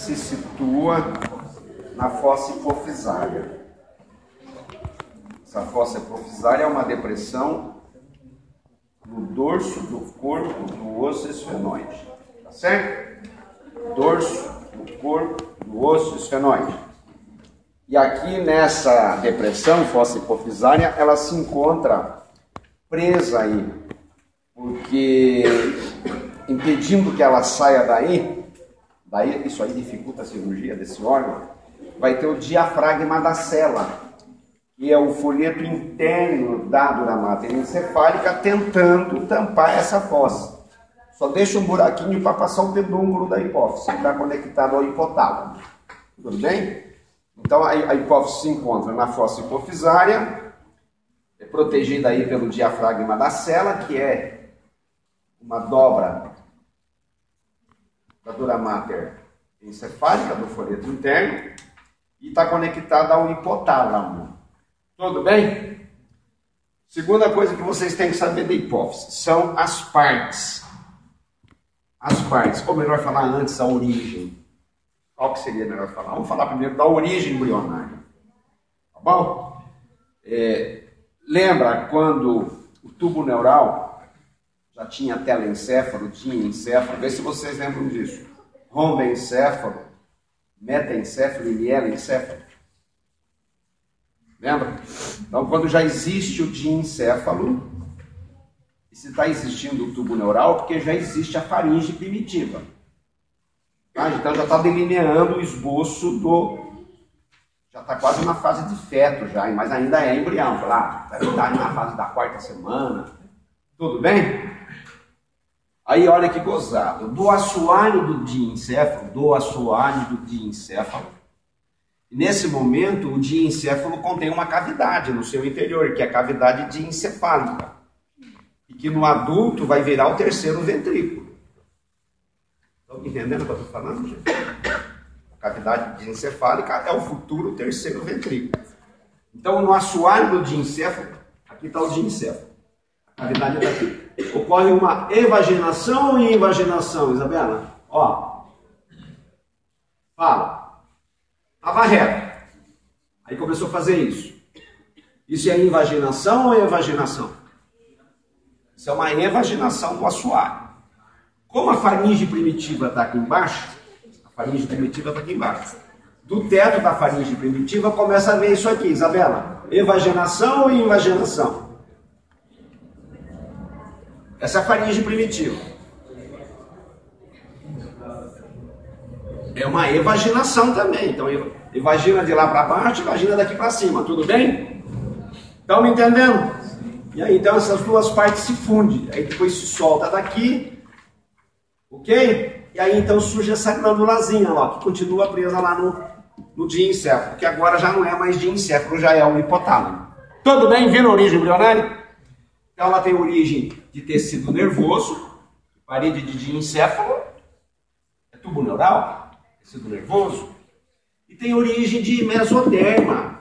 se situa na fossa hipofisária. Essa fossa hipofisária é uma depressão no dorso do corpo do osso esfenoide. Tá certo? Dorso do corpo do osso esfenoide. E aqui nessa depressão, fossa hipofisária, ela se encontra presa aí, porque impedindo que ela saia daí isso aí dificulta a cirurgia desse órgão, vai ter o diafragma da cela, que é o folheto interno da dura mater encefálica tentando tampar essa fossa. Só deixa um buraquinho para passar o pedúnculo da hipófise, que está conectado ao hipotálamo. Tudo bem? Então a hipófise se encontra na fossa hipofisária, é protegida aí pelo diafragma da cela, que é uma dobra da dura mater encefálica, do folheto interno, e está conectada ao hipotálamo. Tudo bem? Segunda coisa que vocês têm que saber da hipófise são as partes. As partes, ou melhor falar antes, a origem. Qual que seria melhor falar? Vamos falar primeiro da origem embrionária. Tá bom? Lembra quando o tubo neural já tinha telencéfalo, tinha encéfalo? Vê se vocês lembram disso. Rombencéfalo, metaencéfalo e mielencéfalo. Lembra? Então, quando já existe o diencéfalo, e se está existindo o tubo neural, porque já existe a faringe primitiva. Tá? Então, já está delineando o esboço do... Já está quase na fase de feto, já, mas ainda é embrião. Claro, está na fase da quarta semana. Tudo bem? Aí, olha que gozado. Do assoalho do diencéfalo, nesse momento, o diencéfalo contém uma cavidade no seu interior, que é a cavidade diencefálica. E que no adulto vai virar o terceiro ventrículo. Estão entendendo o que eu estou falando, gente? A cavidade diencefálica é o futuro terceiro ventrículo. Então, no assoalho do diencéfalo, aqui está o diencéfalo. A cavidade é daqui. Ocorre uma evaginação e invaginação, Isabela. Ó. Fala. Estava reto. Aí começou a fazer isso. Isso é invaginação ou evaginação? Isso é uma evaginação do assoalho. Como a faringe primitiva está aqui embaixo, do teto da faringe primitiva começa a ver isso aqui, Isabela. Evaginação ou invaginação? Essa é a faringe primitiva. É uma evaginação também. Então, evagina de lá para baixo, evagina daqui para cima. Tudo bem? Estão me entendendo? E aí, então, essas duas partes se fundem. Aí depois se solta daqui. Ok? E aí, então, surge essa glandulazinha, ó, que continua presa lá no diencéfalo. Que agora já não é mais diencéfalo, já é o hipotálamo. Tudo bem? Viram a origem embrionária? Então, ela tem origem de tecido nervoso, parede de diencéfalo, é tubo neural, tecido nervoso, e tem origem de mesoderma.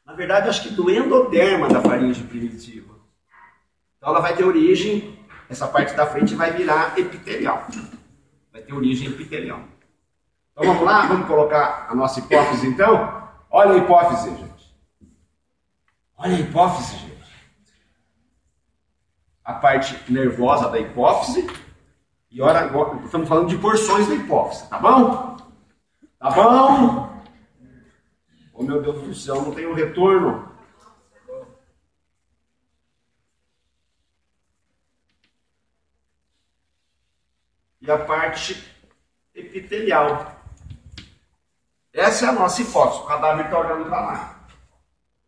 Na verdade, acho que do endoderma da faringe primitiva. Então, ela vai ter origem, essa parte da frente vai virar epitelial. Vai ter origem epitelial. Então, vamos lá? Vamos colocar a nossa hipófise, então? Olha a hipófise, gente. Olha a hipófise, gente. A parte nervosa da hipófise. E ora, agora estamos falando de porções da hipófise, tá bom? Tá bom? Oh, meu Deus do céu, não tem um retorno. E a parte epitelial. Essa é a nossa hipófise. O cadáver está olhando para lá.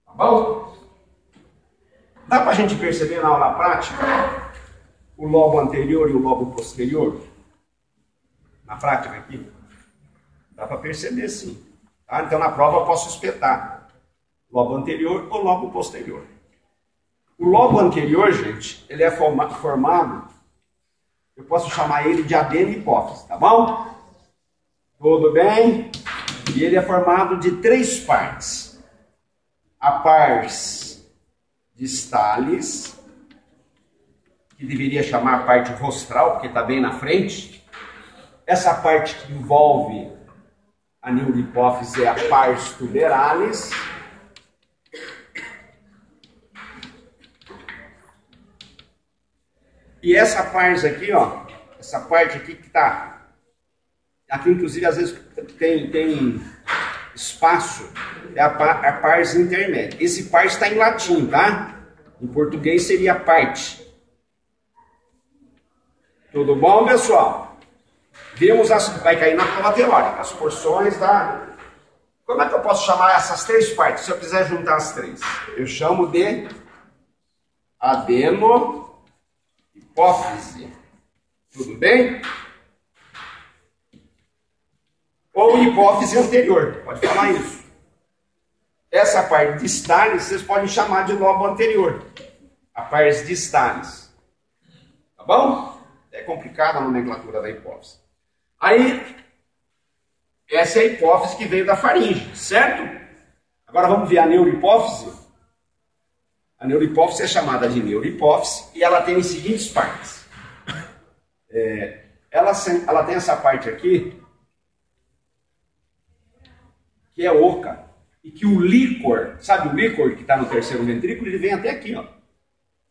Tá bom? Dá para a gente perceber na aula prática o lobo anterior e o lobo posterior? Na prática aqui? Dá para perceber, sim. Tá? Então, na prova eu posso espetar lobo anterior ou lobo posterior. O lobo anterior, gente, ele é formado, eu posso chamar ele de adeno hipófise, tá bom? Tudo bem? E ele é formado de três partes. A pars distalis, que deveria chamar a parte rostral, porque está bem na frente, Essa parte que envolve a neurohipófise é a pars tuberalis. E essa pars aqui, ó, essa parte aqui que tá, aqui inclusive às vezes tem espaço, é a pars intermédia. Esse pars está em latim, tá? Em português seria parte. Tudo bom, pessoal? Vimos vai cair na prova teórica, as porções da... Como é que eu posso chamar essas três partes? Se eu quiser juntar as três, eu chamo de adenohipófise. Tudo bem? Ou hipófise anterior, pode falar isso. Essa parte distalis, vocês podem chamar de lobo anterior. A parte distalis. Tá bom? É complicada a nomenclatura da hipófise. Aí, essa é a hipófise que veio da faringe, certo? Agora vamos ver a neurohipófise. A neurohipófise é chamada de neurohipófise e ela tem as seguintes partes. Ela tem essa parte aqui, que é oca, e que o líquor, sabe o líquor que está no terceiro ventrículo, ele vem até aqui, ó.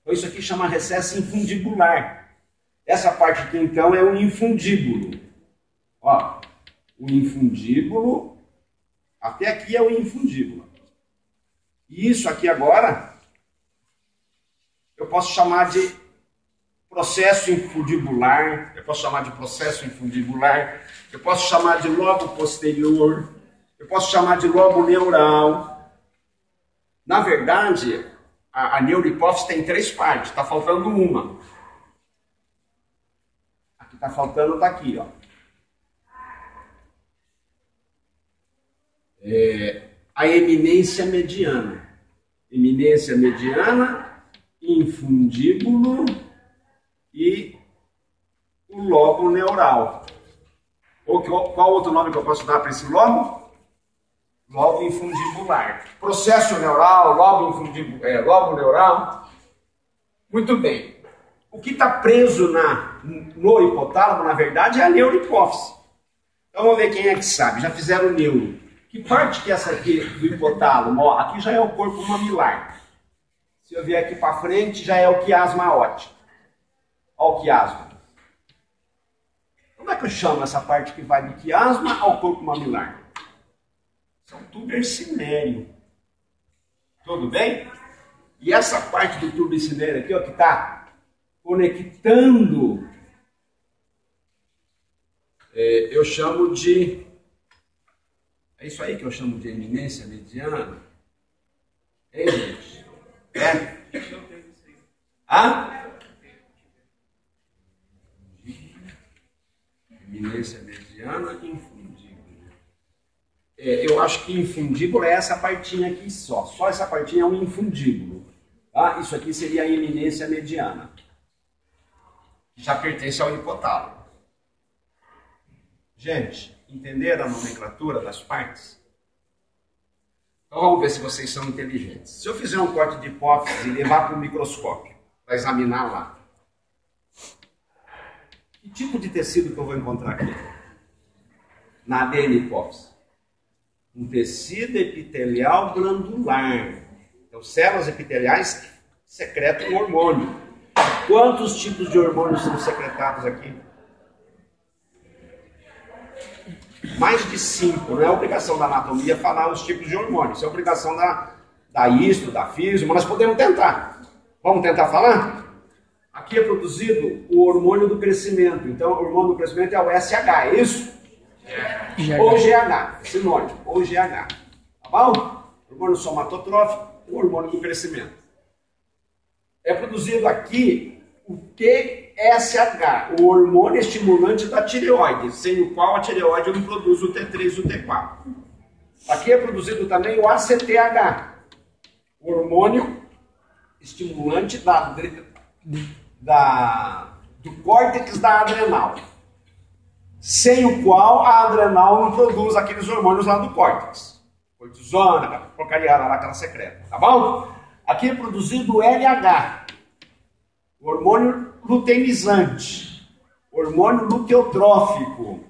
Então isso aqui chama recesso infundibular. Essa parte aqui então é o infundíbulo. Ó, o infundíbulo, até aqui é o infundíbulo. E isso aqui agora, eu posso chamar de processo infundibular, eu posso chamar de processo infundibular, eu posso chamar de lobo posterior, eu posso chamar de lobo neural. Na verdade, a neurohipófise tem três partes, está faltando uma. Aqui está faltando, está aqui, ó. A eminência mediana. Eminência mediana, infundíbulo e o lobo neural. Ou qual outro nome que eu posso dar para esse lobo? Lobo infundibular. Processo neural, lobo neural. Muito bem. O que está preso no hipotálamo, na verdade, é a neurohipófise. Então vamos ver quem é que sabe. Já fizeram o neuro. Que parte que é essa aqui do hipotálamo? Ó, aqui já é o corpo mamilar. Se eu vier aqui para frente, já é o quiasma aórtico. Olha o quiasma. Como é que eu chamo essa parte que vai do quiasma ao corpo mamilar? São tubercinério. Tudo bem? E essa parte do tubercinério aqui, ó, que está conectando, eu chamo de... É isso aí que eu chamo de eminência mediana? Hein, gente? Eminência mediana e infundíbulo. Eu acho que infundíbulo é essa partinha aqui só. Só essa partinha é um infundíbulo. Tá? Isso aqui seria a eminência mediana. Já pertence ao hipotálamo. Gente, entenderam a nomenclatura das partes? Então vamos ver se vocês são inteligentes. Se eu fizer um corte de hipófise e levar para o microscópio, para examinar lá, que tipo de tecido que eu vou encontrar aqui? Na adenohipófise? Um tecido epitelial glandular. Então, células epiteliais secretam um hormônio. Quantos tipos de hormônios são secretados aqui? Mais de 5. Não é obrigação da anatomia falar os tipos de hormônios. É obrigação da histro, da físio, mas nós podemos tentar. Vamos tentar falar? Aqui é produzido o hormônio do crescimento. Então, o hormônio do crescimento é o SH, é isso? Ou GH, sinônimo, ou GH. Tá bom? Hormônio somatotrófico, o hormônio do crescimento. É produzido aqui o TSH, o hormônio estimulante da tireoide, sem o qual a tireoide não produz o T3 e o T4. Aqui é produzido também o ACTH, o hormônio estimulante do córtex da adrenal, sem o qual a adrenal não produz aqueles hormônios lá do córtex. Cortisona, porcariada lá que ela secreta, tá bom? Aqui é produzido o LH, o hormônio luteinizante, hormônio luteotrófico,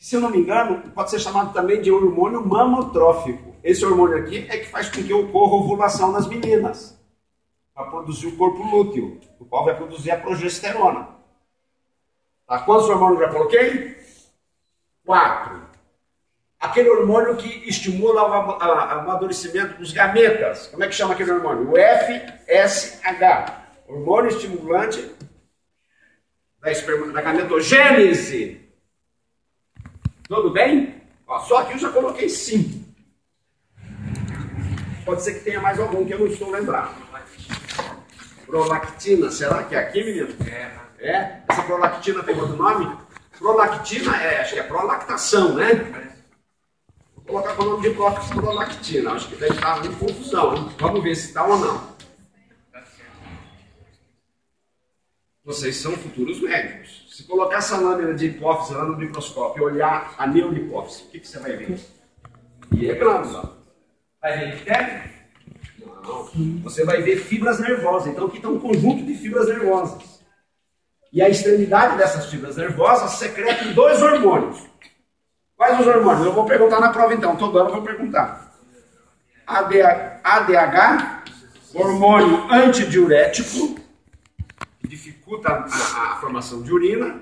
que, se eu não me engano, pode ser chamado também de hormônio mamotrófico. Esse hormônio aqui é que faz com que ocorra ovulação nas meninas, para produzir o corpo lúteo, o qual vai produzir a progesterona. Tá? Quantos hormônios eu já coloquei? 4. Aquele hormônio que estimula o amadurecimento dos gametas. Como é que chama aquele hormônio? O FSH. Hormônio estimulante da gametogênese. Tudo bem? Ó, só aqui eu já coloquei 5. Pode ser que tenha mais algum que eu não estou lembrado. Prolactina, será que é aqui, menino? É? Essa prolactina tem outro nome? Prolactina acho que é prolactação, né? Vou colocar com o nome de prolactina. Acho que deve estar em confusão, hein? Vamos ver se está ou não. Vocês são futuros médicos. Se colocar essa lâmina de hipófise lá no microscópio e olhar a neurohipófise, o que você vai ver? E é glândula. Vai ver epitélio? Não. Você vai ver fibras nervosas. Então aqui está um conjunto de fibras nervosas. E a extremidade dessas fibras nervosas secretam 2 hormônios. Quais os hormônios? Eu vou perguntar na prova então. Todo ano eu vou perguntar. ADH, hormônio antidiurético, que dificulta a formação de urina.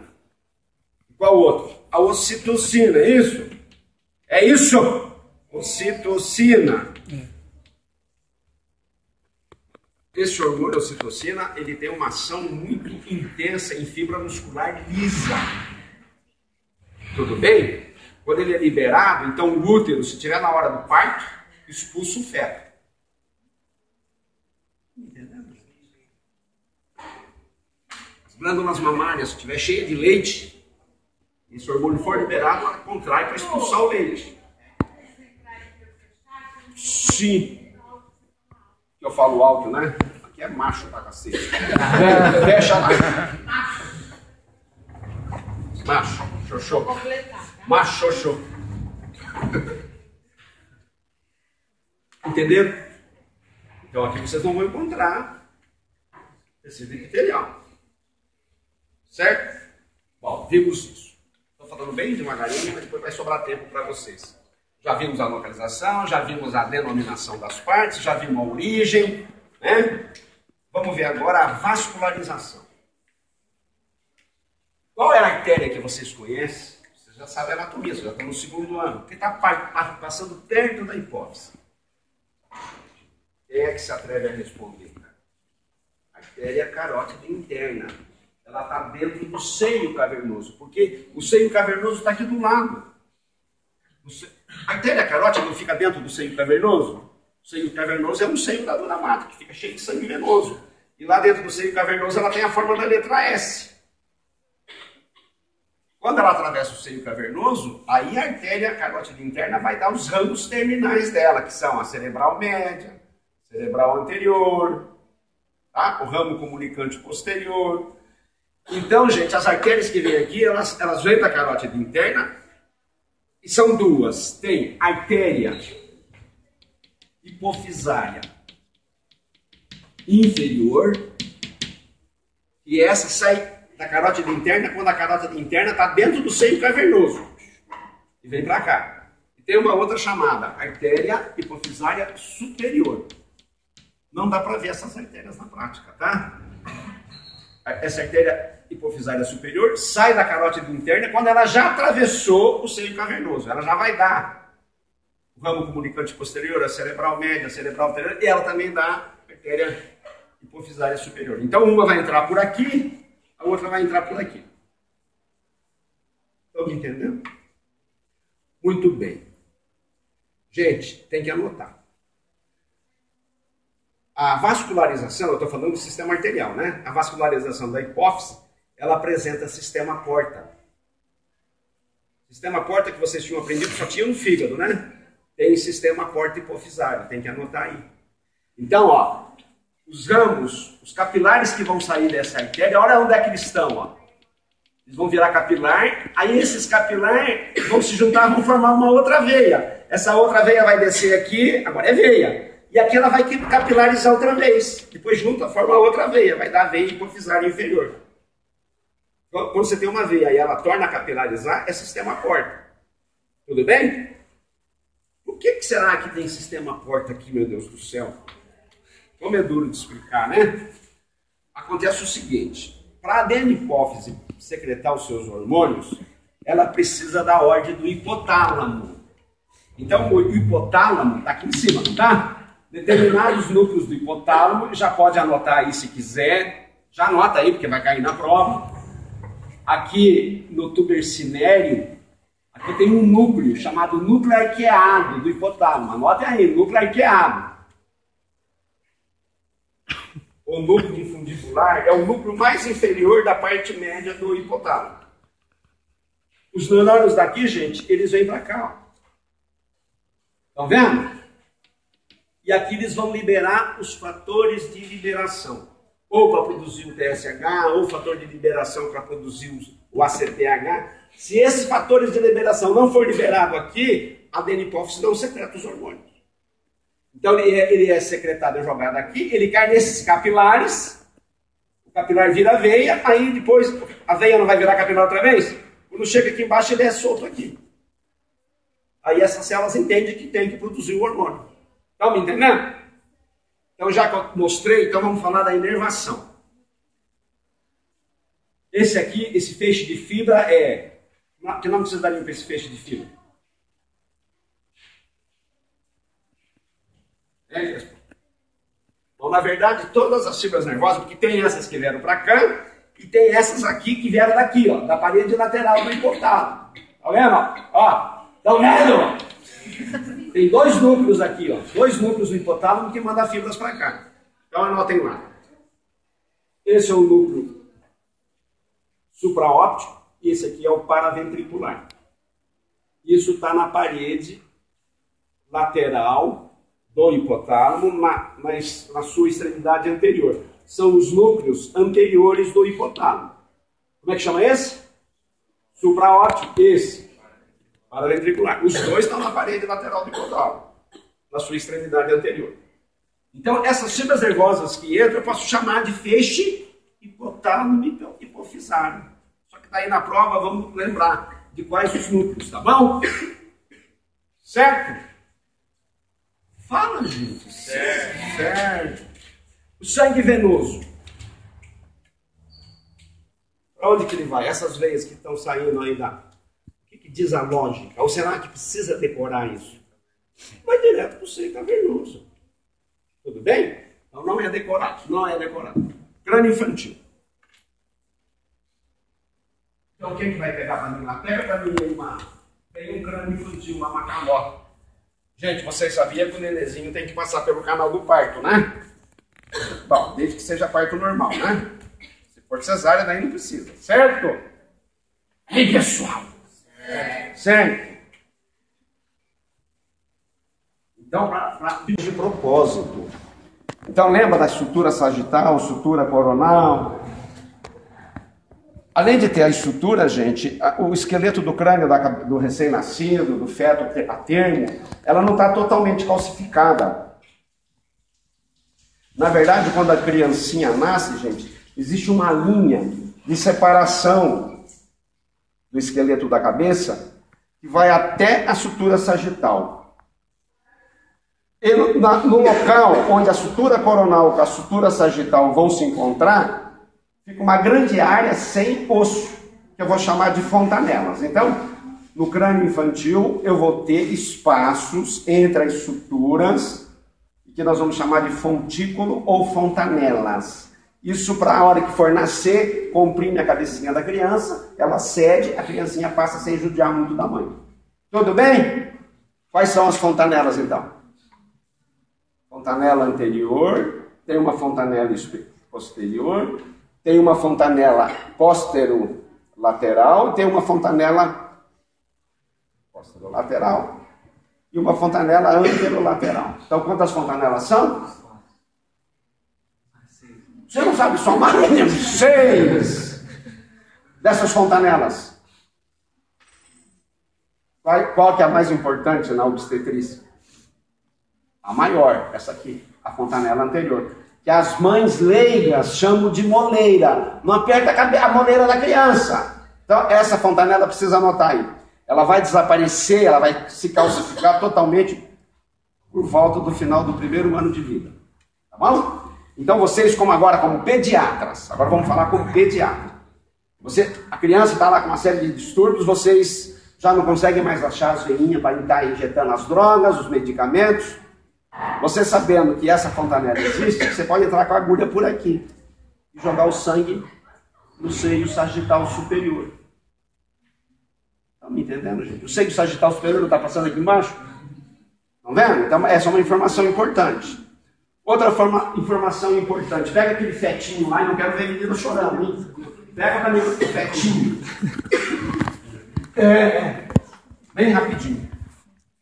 Qual outro? A ocitocina, é isso? É isso? Ocitocina. Esse hormônio, ocitocina, ele tem uma ação muito intensa em fibra muscular lisa. Tudo bem? Quando ele é liberado, então o útero, se tiver na hora do parto, expulsa o feto. Entendeu? As glândulas mamárias, se estiver cheia de leite, esse hormônio for liberado, ela contrai para expulsar o leite. Sim. Eu falo alto, né? Aqui é macho pra cacete. Fecha lá. Macho, xoxô. Macho, xoxô. Entenderam? Então aqui vocês não vão encontrar tecido epitelial. Certo? Bom, vimos isso. Estou falando bem devagarinho, mas depois vai sobrar tempo para vocês. Já vimos a localização, já vimos a denominação das partes, já vimos a origem, né? Vamos ver agora a vascularização. Qual é a artéria que vocês conhecem? Vocês já sabem a anatomia, vocês já estão no 2º ano. Que está passando perto da hipófise. Quem é que se atreve a responder? Artéria carótida interna. Ela está dentro do seio cavernoso, porque o seio cavernoso está aqui do lado. A artéria carótida não fica dentro do seio cavernoso? O seio cavernoso é um seio da dona mata, que fica cheio de sangue venoso. E lá dentro do seio cavernoso ela tem a forma da letra S. Quando ela atravessa o seio cavernoso, aí a artéria carótida interna vai dar os ramos terminais dela, que são a cerebral média, cerebral anterior, tá? O ramo comunicante posterior. Então, gente, as artérias que vêm aqui, elas vêm da carótida interna. E são 2. Tem artéria hipofisária inferior, e essa sai da carótida interna quando a carótida interna está dentro do seio cavernoso. E vem para cá. E tem uma outra chamada artéria hipofisária superior. Não dá para ver essas artérias na prática, tá? Essa artéria hipofisária superior sai da carótida interna quando ela já atravessou o seio cavernoso. Ela já vai dar o ramo comunicante posterior, a cerebral média, a cerebral anterior, e ela também dá a artéria hipofisária superior. Então uma vai entrar por aqui, a outra vai entrar por aqui. Estão me entendendo? Muito bem. Gente, tem que anotar. A vascularização, eu estou falando do sistema arterial, né? A vascularização da hipófise, ela apresenta sistema porta. Sistema porta que vocês tinham aprendido só tinha no fígado, né? Tem sistema porta hipofisário, tem que anotar aí. Então, ó, os ramos, os capilares que vão sair dessa artéria, olha onde é que eles estão, ó. Eles vão virar capilar, aí esses capilares vão se juntar, vão formar uma outra veia. Essa outra veia vai descer aqui, agora é veia. E aqui ela vai capilarizar outra vez. Depois junta, forma outra veia, vai dar a veia hipofisária inferior. Quando você tem uma veia e ela torna a capilarizar, é sistema porta. Tudo bem? Por que será que tem sistema porta aqui, meu Deus do céu? Como é duro de explicar, né? Acontece o seguinte, para a adenipófise secretar os seus hormônios, ela precisa da ordem do hipotálamo. Então, o hipotálamo está aqui em cima, não está? Determinados núcleos do hipotálamo, já pode anotar aí se quiser, já anota aí porque vai cair na prova. Aqui no tubercinério, aqui tem um núcleo chamado núcleo arqueado do hipotálamo. Anotem aí, núcleo arqueado. O núcleo infundibular é o núcleo mais inferior da parte média do hipotálamo. Os neurônios daqui, gente, eles vêm para cá. Estão vendo? E aqui eles vão liberar os fatores de liberação. Ou para produzir o TSH, ou fator de liberação para produzir o ACTH. Se esses fatores de liberação não for liberado aqui, a adenipófise não secreta os hormônios. Então ele é secretado e jogado aqui, ele cai nesses capilares, o capilar vira veia, aí depois a veia não vai virar capilar outra vez? Quando chega aqui embaixo ele é solto aqui. Aí essas células entendem que tem que produzir o hormônio. Estão me entendendo? Então já que eu mostrei, então vamos falar da inervação. Esse aqui, esse feixe de fibra é... Que nome vocês dariam para esse feixe de fibra? Bom, na verdade, todas as fibras nervosas, porque tem essas que vieram para cá, e tem essas aqui que vieram daqui, ó, da parede lateral do hipotálamo. Tá vendo? Ó, estão vendo? Tem dois núcleos aqui, ó, dois núcleos do hipotálamo que mandam fibras para cá. Então anotem lá. Esse é o núcleo supraóptico e esse aqui é o paraventricular. Isso está na parede lateral do hipotálamo, na sua extremidade anterior. São os núcleos anteriores do hipotálamo. Como é que chama esse? Supraóptico. Esse. Paraventricular. Os dois estão na parede lateral do hipotálamo, na sua extremidade anterior. Então, essas fibras nervosas que entram, eu posso chamar de feixe hipotálamo hipofisário. Só que daí na prova vamos lembrar de quais os núcleos, tá bom? Certo? Fala, gente. Certo. O sangue venoso. Para onde que ele vai? Essas veias que estão saindo aí da... O que diz a lógica? Ou será que precisa decorar isso? Vai direto para o seio cavernoso. Tudo bem? Então não é decorado. Não é decorado. Crânio infantil. Então quem que vai pegar para mim lá? Pega para mim aí tem um crânio infantil, uma macalota. Gente, vocês sabiam que o nenenzinho tem que passar pelo canal do parto, né? Bom, desde que seja parto normal, né? Se for cesárea, daí não precisa, certo? Aí, pessoal. Certo? Então, de propósito. Então, lembra da estrutura sagital, estrutura coronal? Além de ter a estrutura, gente, o esqueleto do crânio do recém-nascido, do feto a termo, ela não está totalmente calcificada. Na verdade, quando a criancinha nasce, gente, existe uma linha de separação do esqueleto da cabeça que vai até a sutura sagital. E no local onde a sutura coronal e a sutura sagital vão se encontrar, fica uma grande área sem osso, que eu vou chamar de fontanelas. Então, no crânio infantil, eu vou ter espaços entre as suturas, que nós vamos chamar de fontículo ou fontanelas. Isso para a hora que for nascer, comprime a cabecinha da criança, ela cede, a criancinha passa sem judiar muito da mãe. Tudo bem? Quais são as fontanelas, então? Fontanela anterior, tem uma fontanela posterior, tem uma fontanela posterolateral, tem uma fontanela posterolateral e uma fontanela anterolateral. Então, quantas fontanelas são? Você não sabe somar? 6 dessas fontanelas. Qual que é a mais importante na obstetrícia? A maior, essa aqui, a fontanela anterior. Que as mães leigas chamam de moleira. Não aperta a moleira da criança. Então, essa fontanela precisa anotar aí. ela vai desaparecer, ela vai se calcificar totalmente por volta do final do primeiro ano de vida. Tá bom? Então vocês, como pediatras, agora vamos falar como pediatra. A criança está lá com uma série de distúrbios, vocês já não conseguem mais achar as veinhas para estar injetando as drogas, os medicamentos. Você sabendo que essa fontanela existe, você pode entrar com a agulha por aqui e jogar o sangue no seio sagital superior. Estão me entendendo, gente? O seio sagital superior não está passando aqui embaixo? Estão vendo? Então, essa é uma informação importante. Outra informação importante. Pega aquele fetinho lá, e não quero ver menino chorando, hein? Pega também o fetinho. Bem rapidinho.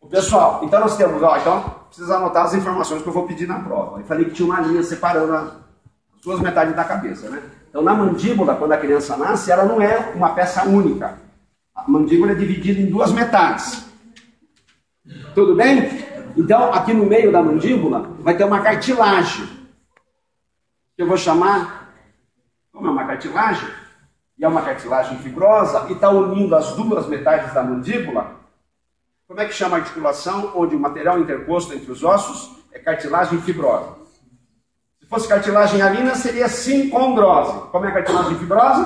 Pessoal, então nós temos, então precisa anotar as informações que eu vou pedir na prova. Eu falei que tinha uma linha separando as duas metades da cabeça, né? Então na mandíbula, quando a criança nasce, ela não é uma peça única. A mandíbula é dividida em duas metades. Tudo bem? Então aqui no meio da mandíbula vai ter uma cartilagem. Que eu vou chamar, como é uma cartilagem, e é uma cartilagem fibrosa, e está unindo as duas metades da mandíbula. Como é que chama a articulação onde o material interposto entre os ossos é cartilagem fibrosa? Se fosse cartilagem alina, seria sincondrose. Como é cartilagem fibrosa?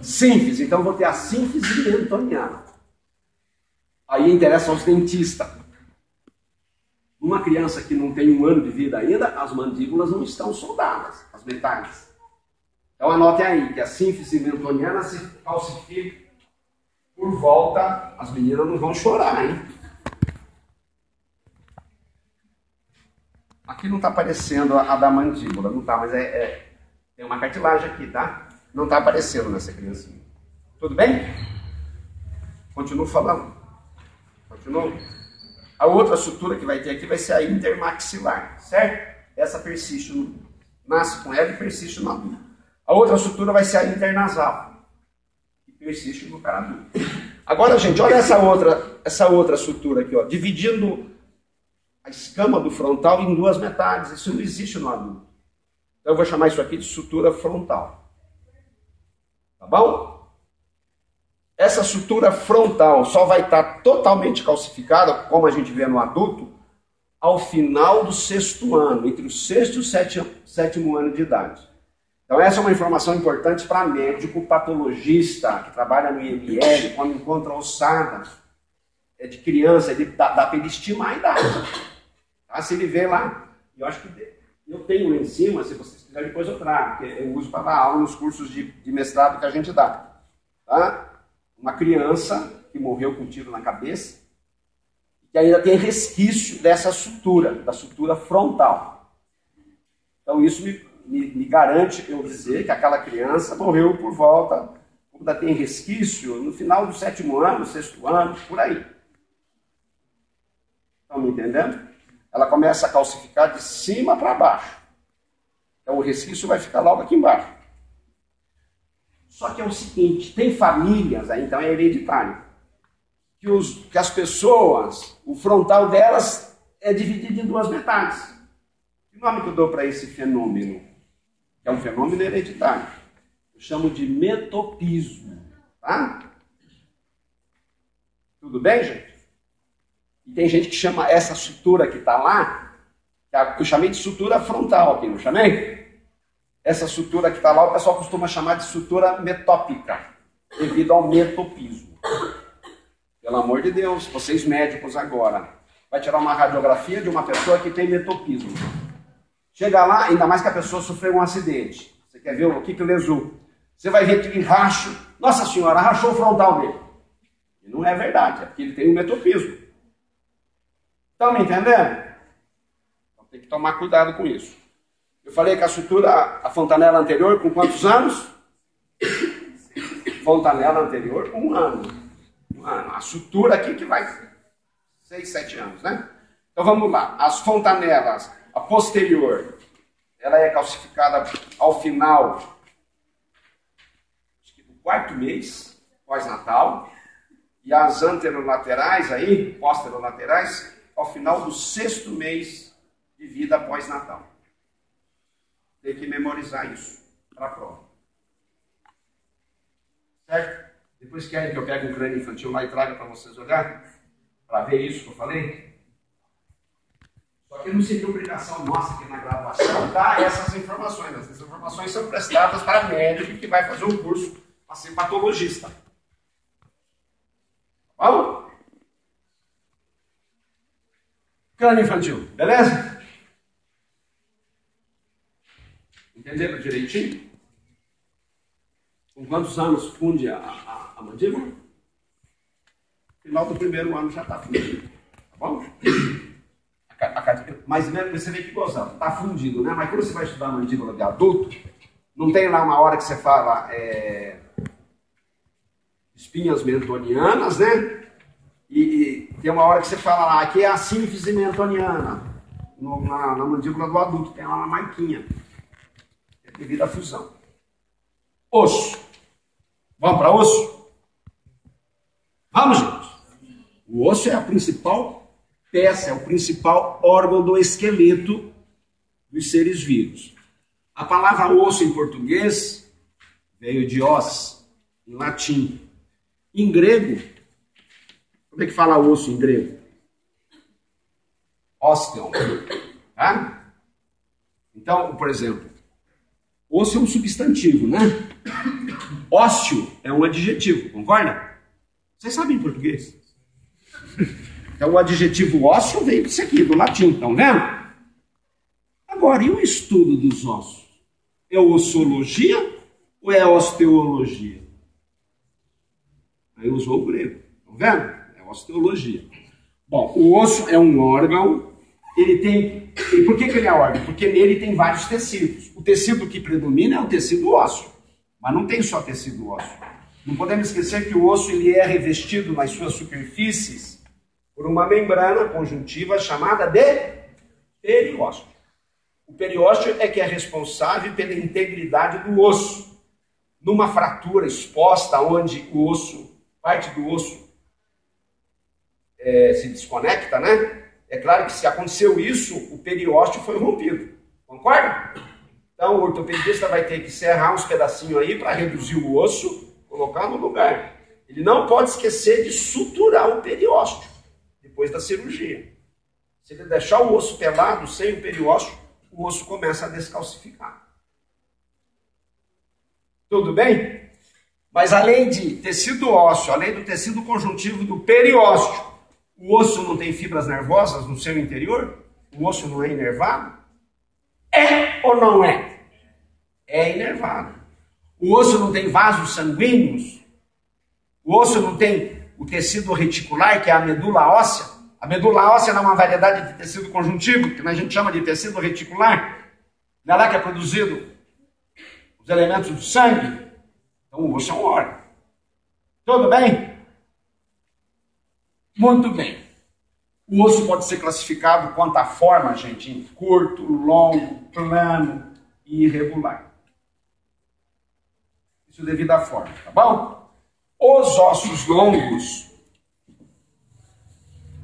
Sínfise. Então, vou ter a sínfise mentoniana. Aí interessa aos dentistas. Uma criança que não tem 1 ano de vida ainda, as mandíbulas não estão soldadas, as metades. Então, anotem aí que a sínfise mentoniana se calcifica por volta. As meninas não vão chorar, hein? Aqui não está aparecendo a da mandíbula, não está, mas tem uma cartilagem aqui, tá? Não está aparecendo nessa criancinha. Tudo bem? Continuo falando. Continuo. A outra sutura que vai ter aqui vai ser a intermaxilar, certo? Essa persiste, nasce com ela e persiste no adulto. A outra sutura vai ser a internasal, que persiste no cara adulto. Agora, gente, olha essa outra sutura aqui, ó, dividindo a escama do frontal em duas metades. Isso não existe no adulto. Então eu vou chamar isso aqui de sutura frontal. Tá bom? Essa sutura frontal só vai estar totalmente calcificada, como a gente vê no adulto, ao final do 6º ano, entre o 6º e o 7º ano de idade. Então essa é uma informação importante para médico patologista que trabalha no IML, quando encontra ossada de criança, dá para ele estimar a idade. Se ele vê lá, eu acho que eu tenho lá em cima, se vocês quiserem depois eu trago, porque eu uso para dar aula nos cursos de mestrado que a gente dá. Tá? Uma criança que morreu com um tiro na cabeça, que ainda tem resquício dessa sutura, da sutura frontal. Então isso me garante eu dizer que aquela criança morreu por volta, ainda tem resquício, no final do 7º ano, 6º ano, por aí. Estão me entendendo? Ela começa a calcificar de cima para baixo. Então o resquício vai ficar logo aqui embaixo. Só que é o seguinte, tem famílias, aí, então é hereditário, que as pessoas, o frontal delas é dividido em duas metades. Que nome que eu dou para esse fenômeno? Que é um fenômeno hereditário. Eu chamo de metopismo. Tá? Tudo bem, gente? E tem gente que chama essa sutura que está lá, que eu chamei de sutura frontal aqui, não chamei? Essa sutura que está lá, o pessoal costuma chamar de sutura metópica, devido ao metopismo. Pelo amor de Deus, vocês médicos agora, vai tirar uma radiografia de uma pessoa que tem metopismo. Chega lá, ainda mais que a pessoa sofreu um acidente. Você quer ver o que lesou? Você vai ver aquele racho. Nossa senhora, rachou o frontal dele. E não é verdade, é porque ele tem um metopismo. Estão me entendendo? Então tem que tomar cuidado com isso. Eu falei que a sutura, a fontanela anterior, com quantos anos? Fontanela anterior, 1 ano. 1 ano. A sutura aqui que vai 6, 7 anos, né? Então vamos lá. As fontanelas, a posterior, ela é calcificada ao final do 4º mês, pós-natal. E as anterolaterais aí, posterolaterais, ao final do 6º mês de vida pós-natal. Tem que memorizar isso para a prova. Certo? Depois querem que eu pegue um crânio infantil lá e traga para vocês olhar? Para ver isso que eu falei? Só que não seria obrigação nossa aqui na graduação dar essas informações. Essas informações são prestadas para médico que vai fazer um curso para ser patologista. Vamos? Crânio infantil, beleza? Entenderam direitinho? Com quantos anos funde a mandíbula? Final do primeiro ano já está fundido. Tá bom? Mas você vê que gozado, está fundido, né? Mas quando você vai estudar a mandíbula de adulto, não tem lá uma hora que você fala espinhas mentonianas, né? E tem uma hora que você fala lá, aqui é a sínfise mentoniana, na mandíbula do adulto, tem lá uma marquinha, devido à fusão. Osso. Vamos para osso? Vamos, gente. O osso é a principal peça, é o principal órgão do esqueleto dos seres vivos. A palavra osso em português veio de os, em latim. Em grego, como é que fala osso em grego? Ósteon. Tá? Então, por exemplo, osso é um substantivo, né? Ósseo é um adjetivo, concorda? Vocês sabem português? Então o adjetivo ósseo veio disso aqui, do latim, estão vendo? Agora, e o estudo dos ossos? É ossologia ou é osteologia? Aí usou o grego, estão vendo? É osteologia. Bom, o osso é um órgão, ele tem... E por que ele é órgão? Porque nele tem vários tecidos. O tecido que predomina é o tecido ósseo, mas não tem só tecido ósseo. Não podemos esquecer que o osso ele é revestido nas suas superfícies por uma membrana conjuntiva chamada de periósteo. O periósteo é que é responsável pela integridade do osso. Numa fratura exposta onde o osso, parte do osso se desconecta, né? É claro que se aconteceu isso, o periósteo foi rompido. Concorda? Então o ortopedista vai ter que serrar uns pedacinhos aí para reduzir o osso, colocar no lugar. Ele não pode esquecer de suturar o periósteo depois da cirurgia. Se ele deixar o osso pelado, sem o periósteo, o osso começa a descalcificar. Tudo bem? Mas além de tecido ósseo, além do tecido conjuntivo do periósteo, o osso não tem fibras nervosas no seu interior? O osso não é inervado? É ou não é? É inervado. O osso não tem vasos sanguíneos? O osso não tem o tecido reticular, que é a medula óssea? A medula óssea é uma variedade de tecido conjuntivo, que a gente chama de tecido reticular. Não é lá que é produzido os elementos do sangue? Então o osso é um órgão. Tudo bem? Muito bem. O osso pode ser classificado quanto à forma, gente, em curto, longo, plano e irregular. Isso devido à forma, tá bom? Os ossos longos,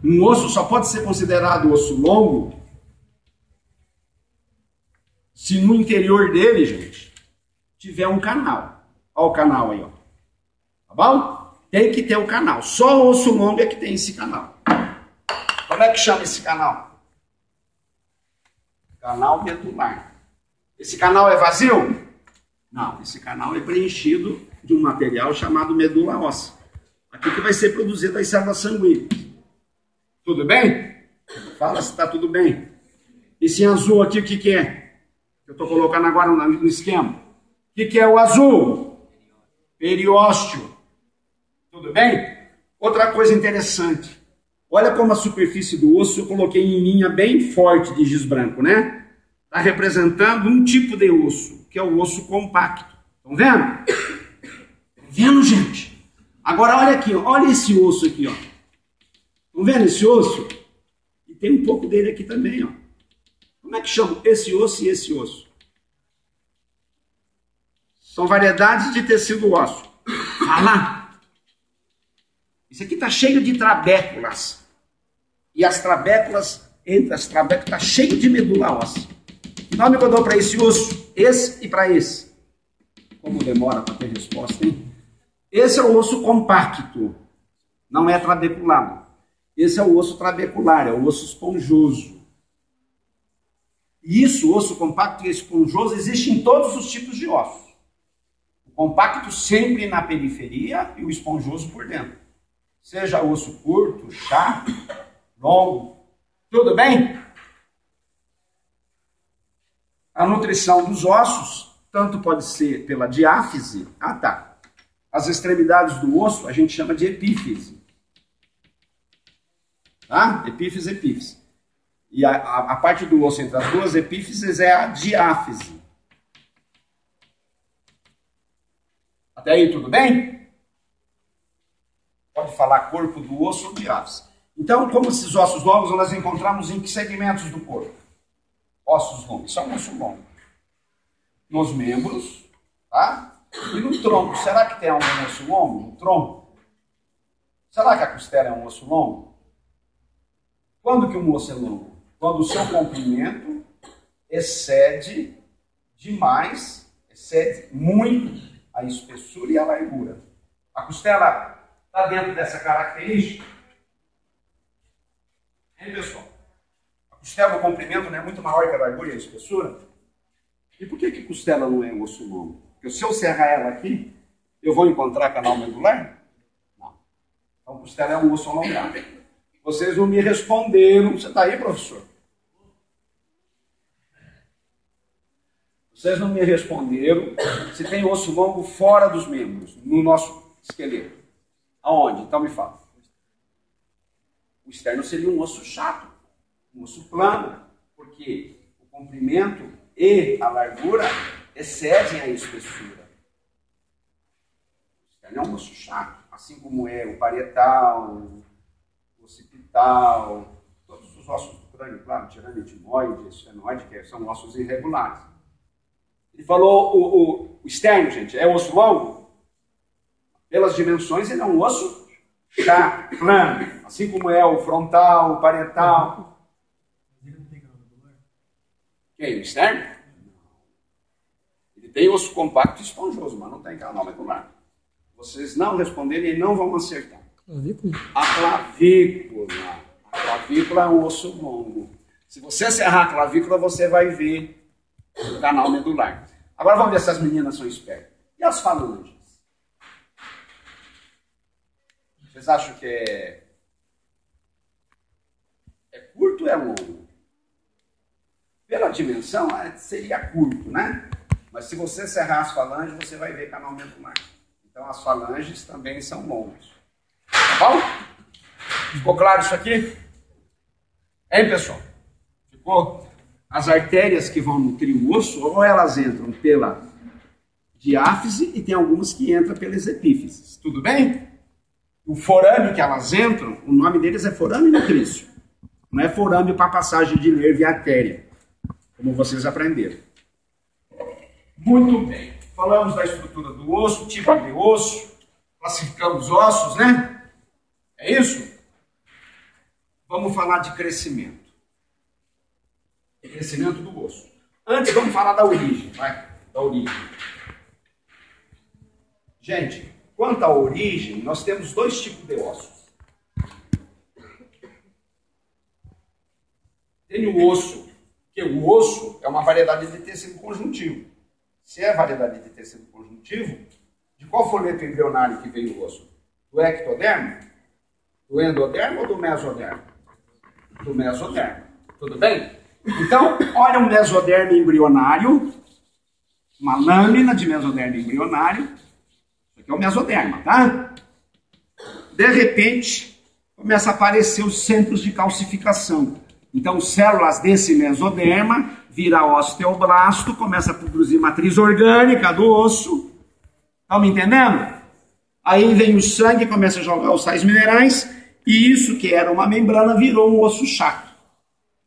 um osso só pode ser considerado osso longo se no interior dele, gente, tiver um canal. Olha o canal aí, ó. Tá bom? Tem que ter o canal. Só o osso longo é que tem esse canal. Como é que chama esse canal? Canal medular. Esse canal é vazio? Não, esse canal é preenchido de um material chamado medula óssea. Aqui que vai ser produzido as células sanguíneas. Tudo bem? Fala se está tudo bem. Esse azul aqui, o que é? Eu estou colocando agora no esquema. O que é o azul? Periósteo. Tudo bem? Outra coisa interessante. Olha como a superfície do osso eu coloquei em linha bem forte de giz branco, né? Está representando um tipo de osso, que é o osso compacto. Estão vendo? Vendo, gente? Agora olha aqui, ó. Olha esse osso aqui, ó. Estão vendo esse osso? E tem um pouco dele aqui também, ó. Como é que chama esse osso e esse osso? São variedades de tecido ósseo. Fala! Isso aqui está cheio de trabéculas. E as trabéculas, entre as trabéculas, está cheio de medula óssea. Que nome que eu dou para esse osso? Esse e para esse. Como demora para ter resposta, hein? Esse é o osso compacto, não é trabeculado. Esse é o osso trabecular, é o osso esponjoso. E isso, o osso compacto e esponjoso, existe em todos os tipos de ossos. O compacto sempre na periferia e o esponjoso por dentro. Seja osso curto, chato, longo, tudo bem? A nutrição dos ossos, tanto pode ser pela diáfise, as extremidades do osso a gente chama de epífise. Tá? Epífise, epífise. E a parte do osso entre as duas epífises é a diáfise. Até aí tudo bem? Pode falar corpo do osso ou diáfise. Então, como esses ossos longos, nós encontramos em que segmentos do corpo? Ossos longos. Isso é um osso longo. Nos membros, tá? E no tronco. Será que tem algum osso longo no tronco? Será que a costela é um osso longo? Quando que um osso é longo? Quando o seu comprimento excede demais, excede muito a espessura e a largura. A costela está dentro dessa característica? Hein, pessoal? A costela, o comprimento, não é muito maior que a largura e a espessura? E por que costela não é um osso longo? Porque se eu serrar ela aqui, eu vou encontrar canal medular? Não. Então, costela é um osso alongado. Vocês não me responderam. Você está aí, professor? Vocês não me responderam se tem osso longo fora dos membros, no nosso esqueleto. Aonde? Então me fala. O externo seria um osso chato, um osso plano, porque o comprimento e a largura excedem a espessura. O externo é um osso chato, assim como é o parietal, o occipital, todos os ossos do crânio, claro, tirando o etimoide, esfenoide, que são ossos irregulares. Ele falou o externo, gente, é osso longo? Pelas dimensões, ele é um osso chato, plano, assim como é o frontal, o parietal. Quem? O externo? Ele tem osso compacto e esponjoso, mas não tem canal medular. Vocês não responderem e não vão acertar. A clavícula. A clavícula é um osso longo. Se você serrar a clavícula, você vai ver o canal medular. Agora vamos ver se as meninas são espertas. E as falanges? Vocês acham que é curto ou é longo? Pela dimensão, seria curto, né? Mas se você serrar as falanges, você vai ver canal medular. Então as falanges também são longas. Tá bom? Ficou claro isso aqui? Hein, pessoal? Ficou? As artérias que vão nutrir o osso, ou elas entram pela diáfise e tem algumas que entram pelas epífises. Tudo bem? O forame que elas entram, o nome deles é forame nutrício. Não é forame para passagem de nervo e artéria, como vocês aprenderam. Muito bem. Falamos da estrutura do osso, tipo de osso, classificamos ossos, né? É isso? Vamos falar de crescimento. Crescimento do osso. Antes, vamos falar da origem, vai? Da origem. Gente, quanto à origem, nós temos dois tipos de ossos. Tem o osso, que o osso é uma variedade de tecido conjuntivo. Se é variedade de tecido conjuntivo, de qual folheto embrionário que veio o osso? Do ectodermo? Do endodermo ou do mesodermo? Do mesodermo. Tudo bem? Então, olha um mesodermo embrionário, uma lâmina de mesodermo embrionário. Isso aqui é o mesoderma, tá? De repente, começa a aparecer os centros de calcificação. Então, células desse mesoderma vira osteoblasto, começa a produzir matriz orgânica do osso. Estão me entendendo? Aí vem o sangue, começa a jogar os sais minerais, e isso que era uma membrana virou um osso chato.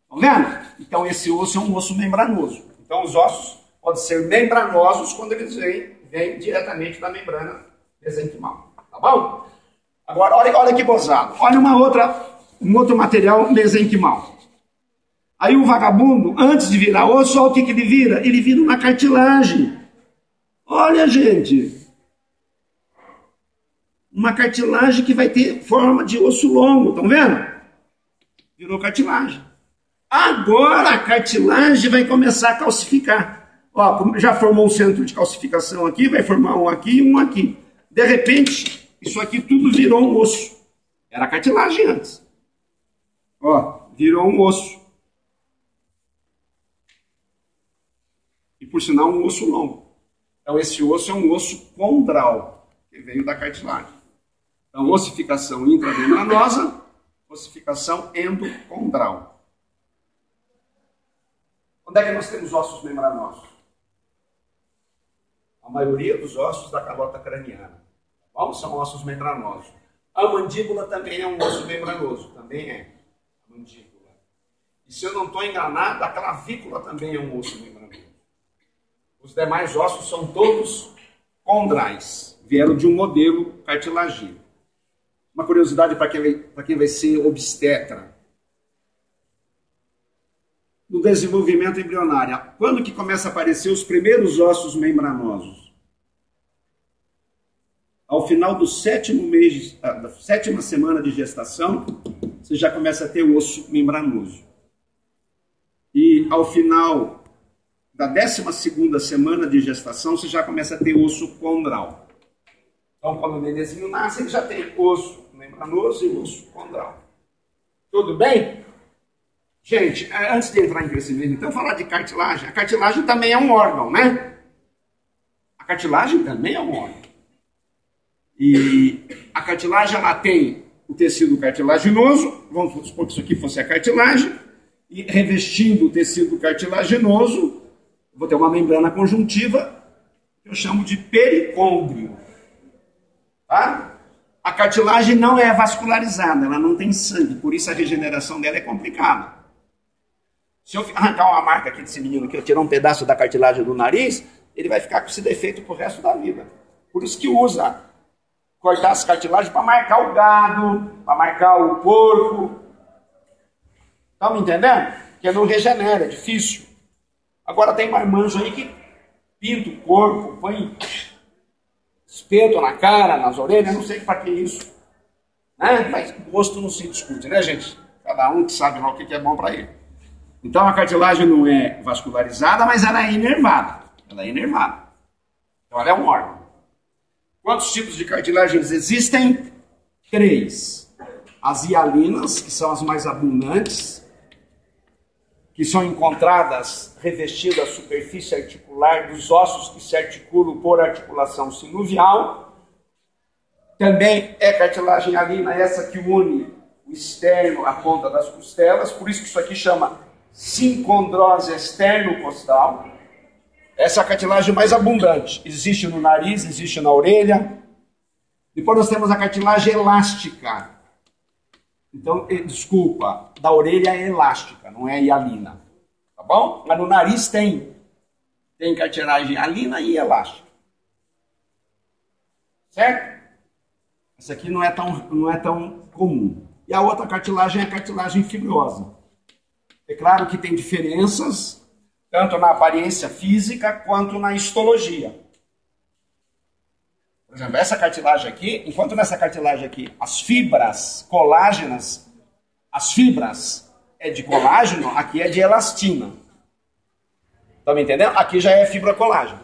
Estão vendo? Então, esse osso é um osso membranoso. Então, os ossos podem ser membranosos quando eles vêm diretamente da membrana mesenquimal. Tá bom? Agora, olha que gozado. Olha um outro material mesenquimal. Aí o vagabundo, antes de virar osso, olha o que ele vira. Ele vira uma cartilagem. Olha, gente. uma cartilagem que vai ter forma de osso longo, estão vendo? Virou cartilagem. Agora a cartilagem vai começar a calcificar. Ó, já formou um centro de calcificação aqui, vai formar um aqui e um aqui. De repente, isso aqui tudo virou um osso. Era cartilagem antes. Ó, virou um osso. E por sinal, um osso longo. Então esse osso é um osso condral, que veio da cartilagem. Então, ossificação intramembranosa, ossificação endocondral. Onde é que nós temos ossos membranosos? A maioria dos ossos da calota craniana. Bom, são ossos membranosos. A mandíbula também é um osso membranoso. Também é a mandíbula. E se eu não estou enganado, a clavícula também é um osso membranoso. Os demais ossos são todos condrais. Vieram de um modelo cartilagino. Uma curiosidade para quem vai ser obstetra. No desenvolvimento embrionário, quando que começa a aparecer os primeiros ossos membranosos? Ao final do sétimo mês, da sétima semana de gestação, você já começa a ter o osso membranoso. E ao final da 12ª semana de gestação, você já começa a ter osso condral. Então, quando o nenenzinho nasce, ele já tem osso membranoso e osso condral. Tudo bem? Gente, antes de entrar em crescimento, então, falar de cartilagem. A cartilagem também é um órgão, né? A cartilagem também é um órgão. E a cartilagem, ela tem o tecido cartilaginoso, vamos supor que isso aqui fosse a cartilagem, e revestindo o tecido cartilaginoso, vou ter uma membrana conjuntiva, que eu chamo de pericôndrio. Tá? A cartilagem não é vascularizada, ela não tem sangue, por isso a regeneração dela é complicada. Se eu arrancar uma marca aqui desse menino, que eu tirar um pedaço da cartilagem do nariz, ele vai ficar com esse defeito pro resto da vida. Por isso que usa cortar as cartilagens para marcar o gado, para marcar o porco. Estão me entendendo? Porque não regenera, é difícil. Agora tem marmanjo aí que pinta o corpo, põe espeto na cara, nas orelhas, não sei para que isso. Né? Mas gosto não se discute, né, gente? Cada um que sabe lá o que é bom para ele. Então a cartilagem não é vascularizada, mas ela é inervada. Ela é inervada. Então ela é um órgão. Quantos tipos de cartilagens existem? 3. As hialinas, que são as mais abundantes, que são encontradas revestidas à superfície articular dos ossos que se articulam por articulação sinovial. Também é cartilagem hialina essa que une o externo à ponta das costelas, por isso que isso aqui chama sincondrose externo-costal. Essa é a cartilagem mais abundante. Existe no nariz, existe na orelha. Depois nós temos a cartilagem elástica. Então, desculpa, da orelha é elástica, não é hialina. Tá bom? Mas no nariz tem cartilagem hialina e elástica. Certo? Essa aqui não é tão comum. E a outra cartilagem é a cartilagem fibrosa. É claro que tem diferenças, tanto na aparência física quanto na histologia. Por exemplo, essa cartilagem aqui, enquanto nessa cartilagem aqui as fibras colágenas, as fibras é de colágeno, aqui é de elastina. Estão me entendendo? Aqui já é fibra colágena.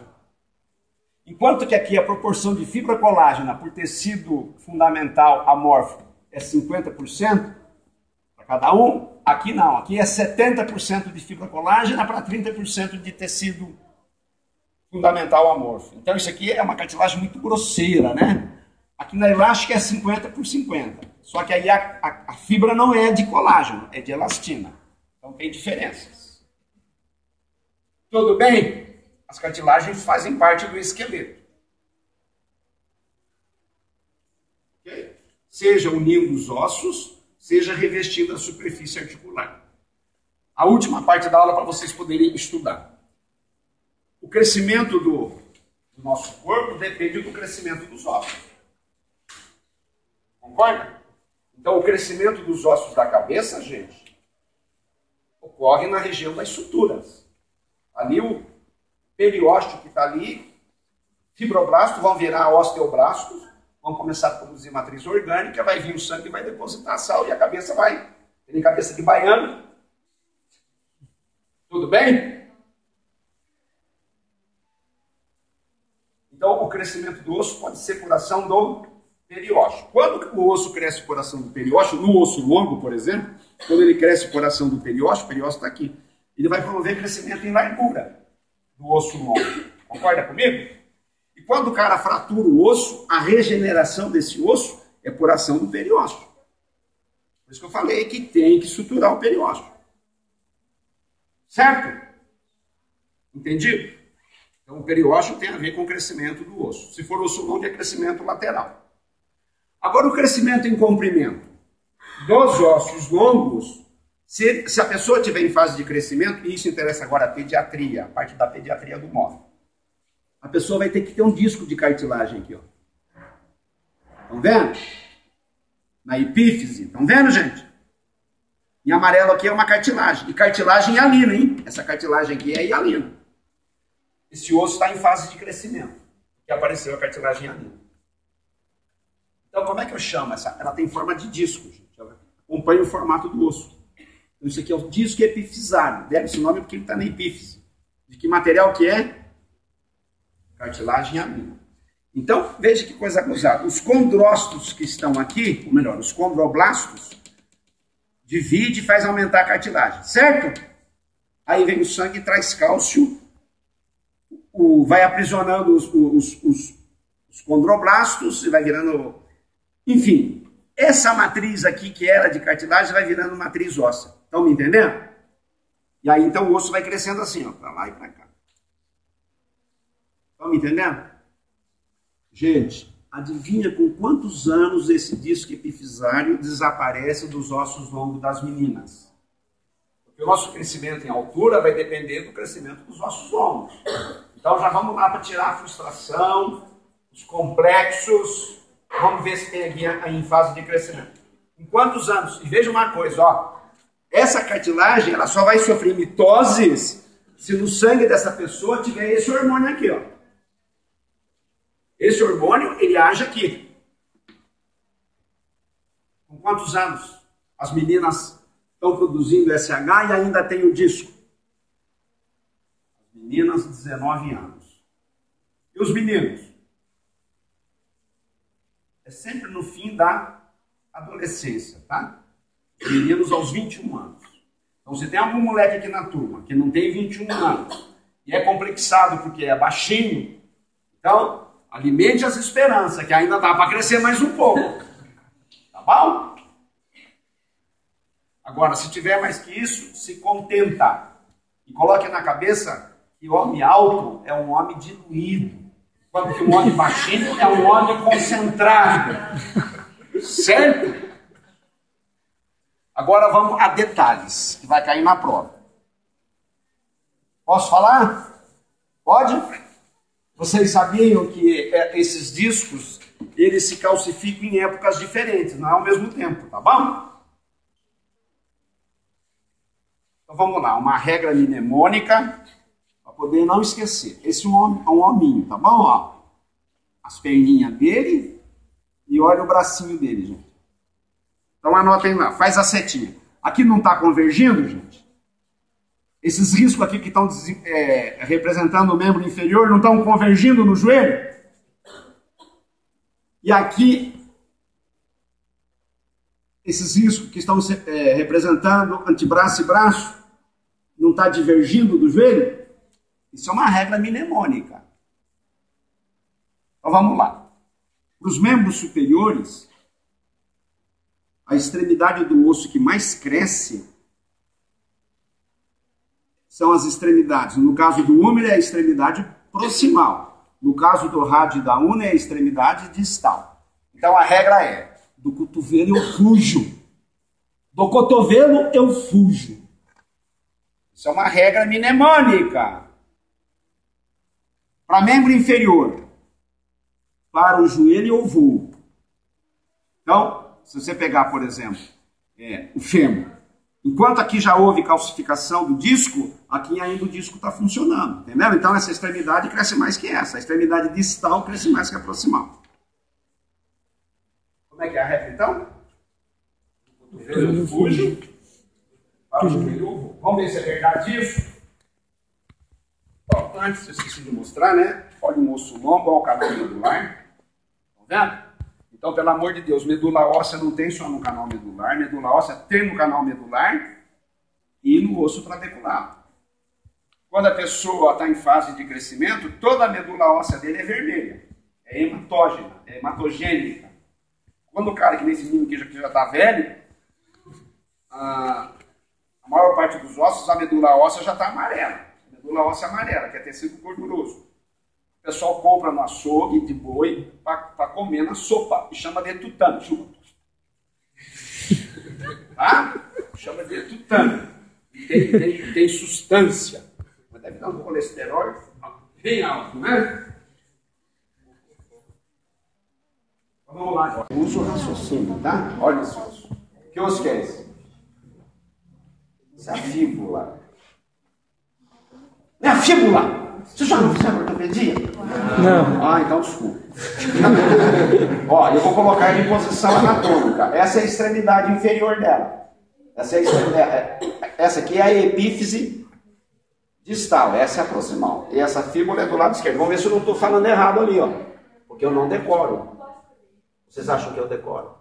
Enquanto que aqui a proporção de fibra colágena por tecido fundamental amorfo é 50% para cada um, aqui não. Aqui é 70% de fibra colágena para 30% de tecido fundamental amorfo. Então isso aqui é uma cartilagem muito grosseira, né? Aqui na elástica é 50/50. Só que aí a fibra não é de colágeno, é de elastina. Então tem diferenças. Tudo bem? As cartilagens fazem parte do esqueleto. Okay? Seja unindo os ossos, seja revestindo a superfície articular. A última parte da aula para vocês poderem estudar. O crescimento do nosso corpo depende do crescimento dos ossos. Concorda? Então, o crescimento dos ossos da cabeça, gente, ocorre na região das suturas. Ali o periósteo que está ali, fibroblastos vão virar osteoblastos, vão começar a produzir matriz orgânica, vai vir o sangue, vai depositar sal e a cabeça vai. Tem cabeça de baiano. Tudo bem? Então, o crescimento do osso pode ser por ação do periósteo. Quando o osso cresce por ação do periósteo, no osso longo, por exemplo, quando ele cresce por ação do periósteo, o periósteo está aqui. Ele vai promover crescimento em largura do osso longo. Concorda comigo? E quando o cara fratura o osso, a regeneração desse osso é por ação do periósteo. Por isso que eu falei que tem que suturar o periósteo. Certo? Entendido? Então o periósteo tem a ver com o crescimento do osso. Se for osso longo, é crescimento lateral. Agora o crescimento em comprimento dos ossos longos, se a pessoa estiver em fase de crescimento, e isso interessa agora a pediatria, a parte da pediatria do móvel. A pessoa vai ter que ter um disco de cartilagem aqui, ó. Estão vendo? Na epífise. Estão vendo, gente? Em amarelo aqui é uma cartilagem. E cartilagem é hialina, hein? Essa cartilagem aqui é hialina. Esse osso está em fase de crescimento. Que apareceu a cartilagem hialina. Então, como é que eu chamo essa? Ela tem forma de disco, gente. Ela acompanha o formato do osso. Então, isso aqui é o disco epifisário. Deve esse nome porque ele está na epífise. De que material que é? Cartilagem hialina. Então, veja que coisa cruzada. Os condrócitos que estão aqui, ou melhor, os condroblastos, divide e faz aumentar a cartilagem, certo? Aí vem o sangue e traz cálcio, vai aprisionando os condroblastos e vai virando... Enfim, essa matriz aqui, que era de cartilagem, vai virando matriz óssea. Estão me entendendo? E aí, então, o osso vai crescendo assim, ó, para lá e para cá. Estão me entendendo? Gente, adivinha com quantos anos esse disco epifisário desaparece dos ossos longos das meninas? Porque o nosso crescimento em altura vai depender do crescimento dos ossos longos. Então já vamos lá para tirar a frustração, os complexos. Vamos ver se tem aqui em fase de crescimento. Em quantos anos? E veja uma coisa, ó. Essa cartilagem, ela só vai sofrer mitoses se no sangue dessa pessoa tiver esse hormônio aqui, ó. Esse hormônio, ele age aqui. Com quantos anos as meninas estão produzindo SH e ainda tem o disco? As meninas, 19 anos. E os meninos? É sempre no fim da adolescência, tá? Os meninos aos 21 anos. Então, se tem algum moleque aqui na turma que não tem 21 anos e é complexado porque é baixinho, então... alimente as esperanças, que ainda dá para crescer mais um pouco. Tá bom? Agora, se tiver mais que isso, se contenta. E coloque na cabeça que homem alto é um homem diluído. Enquanto que um homem baixinho é um homem concentrado. Certo? Agora vamos a detalhes, que vai cair na prova. Posso falar? Pode? Vocês sabiam que esses discos, eles se calcificam em épocas diferentes, não é ao mesmo tempo, tá bom? Então vamos lá, uma regra mnemônica, para poder não esquecer. Esse é um hominho, tá bom? Ó, as perninhas dele e olha o bracinho dele, gente. Então anotem lá, faz a setinha. Aqui não está convergindo, gente? Esses riscos aqui que estão representando o membro inferior não estão convergindo no joelho? E aqui, esses riscos que estão representando antebraço e braço, não está divergindo do joelho? Isso é uma regra mnemônica. Então vamos lá. Para os membros superiores, a extremidade do osso que mais cresce são as extremidades. No caso do húmero é a extremidade proximal. No caso do rádio e da una é a extremidade distal. Então a regra é, do cotovelo eu fujo. Do cotovelo eu fujo. Isso é uma regra mnemônica. Para membro inferior, para o joelho eu vou. Então, se você pegar, por exemplo, o fêmur, enquanto aqui já houve calcificação do disco, aqui ainda o disco está funcionando, entendeu? Então essa extremidade cresce mais que essa, a extremidade distal cresce mais que a proximal. Como é que é a réplica, então? O cotovelo eu fujo, para o joelho eu vou. Vamos ver se é verdade isso? Ó, antes eu esqueci de mostrar, né? Olha o osso longo, olha o canal medular. Estão vendo? Então, pelo amor de Deus, medula óssea não tem só no canal medular. Medula óssea tem no canal medular e no osso trabecular. Quando a pessoa está em fase de crescimento, toda a medula óssea dele é vermelha. É hematógena, é hematogênica. Quando o cara, que nesse menino que já está velho, a maior parte dos ossos, a medula óssea já está amarela. A medula óssea amarela, que é tecido gorduroso. O pessoal compra no açougue de boi para comer na sopa e chama de tutano. Tá? Chama de tutano. Tem substância. Mas deve dar um colesterol bem alto, né? Vamos lá. Usa o raciocínio, tá? Olha esse osso. Que osso que é esse? Essa é a fíbula. Não é a fíbula! Vocês já não fizeram ortopedia? Não. Ah, então desculpa. Ó, eu vou colocar ele em posição anatômica. Essa é a extremidade inferior dela. Essa aqui é a epífise distal. Essa é a proximal. E essa fíbula é do lado esquerdo. Vamos ver se eu não estou falando errado ali, ó. Porque eu não decoro. Vocês acham que eu decoro?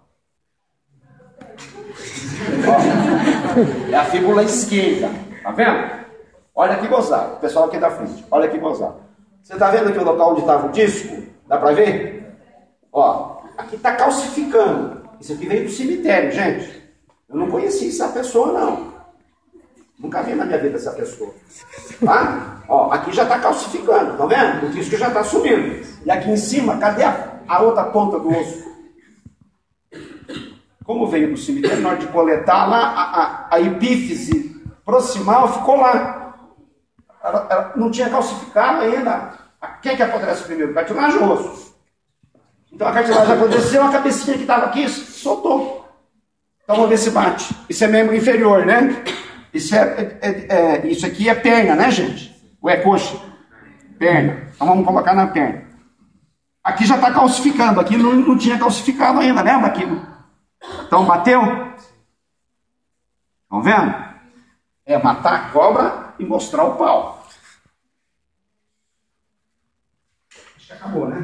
Ó, é a fíbula esquerda. Tá vendo? Olha que gozado. O pessoal aqui da frente. Olha que gozado. Você está vendo aqui o local onde estava o disco? Dá para ver? Ó, aqui está calcificando. Isso aqui veio do cemitério, gente. Eu não conheci essa pessoa, não. Nunca vi na minha vida essa pessoa. Tá? Ó, aqui já está calcificando. Tá vendo? O disco já está sumindo. E aqui em cima, cadê a outra ponta do osso? Como veio do cemitério, na hora de coletar lá, a epífise proximal ficou lá. Ela não tinha calcificado ainda. Quem que apodrece primeiro? Cartilagem ou osso? Então a cartilagem apodreceu, a cabecinha que estava aqui soltou. Então vamos ver se bate. Isso é membro inferior, né? Isso aqui é perna, né, gente? Ou é coxa? Perna. Então vamos colocar na perna. Aqui já está calcificando. Aqui não tinha calcificado ainda, lembra aquilo? Então bateu? Estão vendo? É matar a cobra e mostrar o pau. Acho que acabou, né?